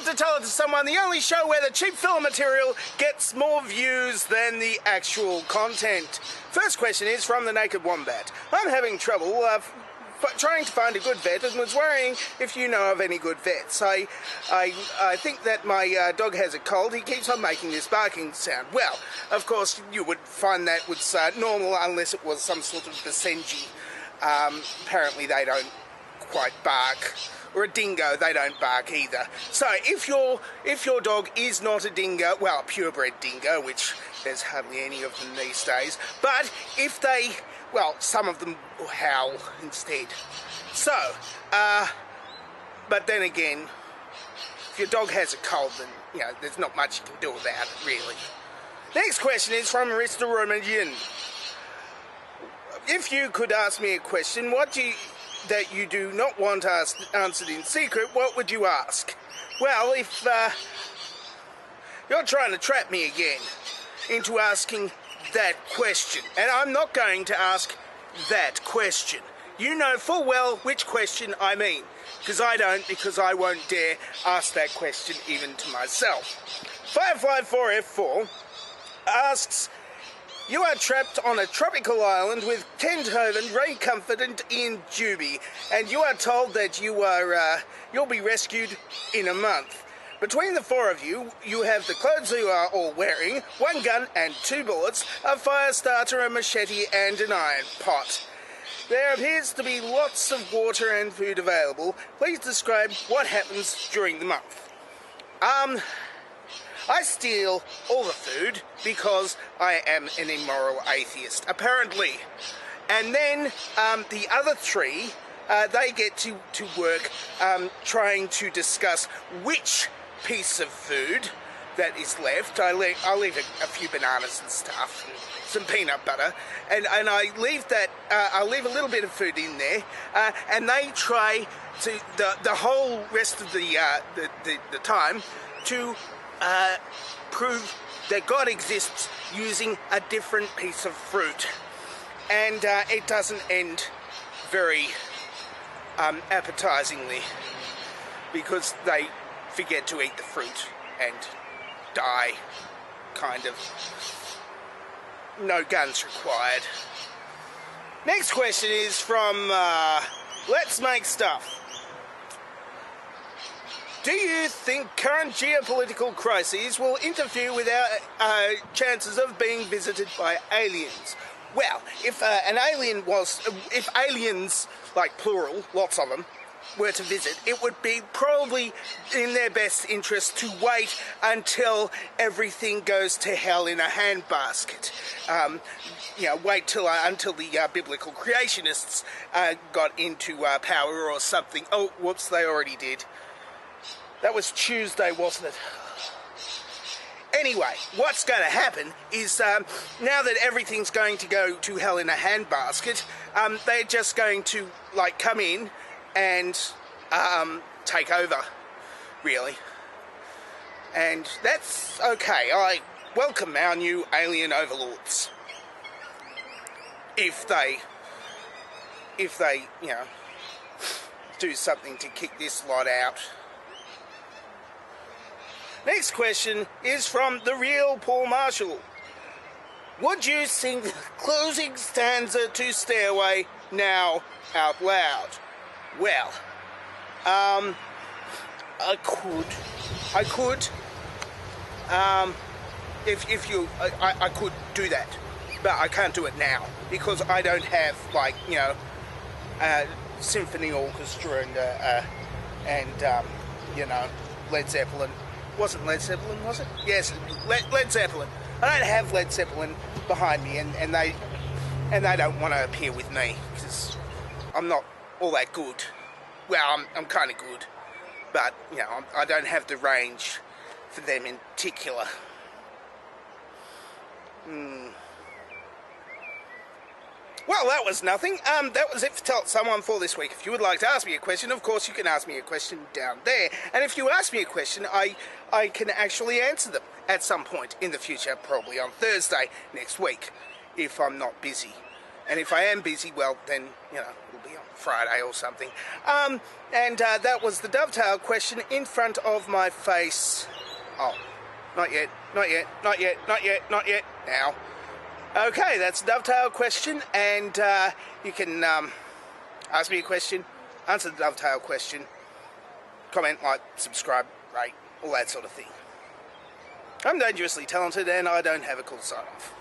to Tell It to Someone, the only show where the cheap filler material gets more views than the actual content. First question is from the Naked Wombat. I'm having trouble trying to find a good vet and was worrying if you know of any good vets. I think that my dog has a cold. He keeps on making this barking sound. Well, of course, you would find that was normal unless it was some sort of Basenji. Apparently they don't quite bark. Or a dingo, they don't bark either. So if your dog is not a dingo, well, a purebred dingo, which there's hardly any of them these days, but if they, well, some of them howl instead. So, but then again, if your dog has a cold, then, you know, there's not much you can do about it, really. Next question is from Mr. Romagian. If you could ask me a question, that you do not want answered in secret, what would you ask? Well, if you're trying to trap me again into asking that question, and I'm not going to ask that question. You know full well which question I mean, because I don't, because I won't dare ask that question even to myself. 554F4 asks, you are trapped on a tropical island with Ken Hovind, Ray Comfort and Ian Juby, and you are told that you'll be rescued in a month. Between the four of you, you have the clothes you are all wearing, one gun and 2 bullets, a fire starter, a machete and an iron pot. There appears to be lots of water and food available. Please describe what happens during the month. I steal all the food because I am an immoral atheist, apparently. And then the other 3, they get to work trying to discuss which piece of food that is left. I'll leave a few bananas and stuff, and some peanut butter, and I leave that. I'll leave a little bit of food in there, and they try to the whole rest of the time to prove that God exists using a different piece of fruit, and it doesn't end very appetizingly because they forget to eat the fruit and die, kind of. No guns required. Next question is from Let's Make Stuff. Do you think current geopolitical crises will interfere with our chances of being visited by aliens? Well, if aliens, like plural, lots of them, were to visit, it would be probably in their best interest to wait until everything goes to hell in a handbasket. Wait until the biblical creationists got into power or something. Oh, whoops, they already did. That was Tuesday, wasn't it? Anyway, what's going to happen is now that everything's going to go to hell in a handbasket, they're just going to come in and take over, really. And that's okay. I welcome our new alien overlords. If they do something to kick this lot out. Next question is from the real Paul Marshall. Would you sing the closing stanza to Stairway now out loud? Well, I could. I could do that, but I can't do it now because I don't have a symphony orchestra and Led Zeppelin. Wasn't Led Zeppelin, was it? Yes, Led Zeppelin. I don't have Led Zeppelin behind me, and they don't want to appear with me because I'm not all that good. Well, I'm kind of good, but I don't have the range for them in particular. Well, that was nothing. That was it for Tell Someone for this week. If you would like to ask me a question, of course you can ask me a question down there. And if you ask me a question, I can actually answer them at some point in the future, probably on Thursday next week, if I'm not busy. And if I am busy, well, then, it'll probably on Friday or something. And that was the dovetail question in front of my face. Oh, not yet, not yet, not yet, not yet, not yet, now. Okay, that's the dovetail question, and you can ask me a question, answer the dovetail question, comment, like, subscribe, rate, all that sort of thing. I'm dangerously talented and I don't have a cool sign off.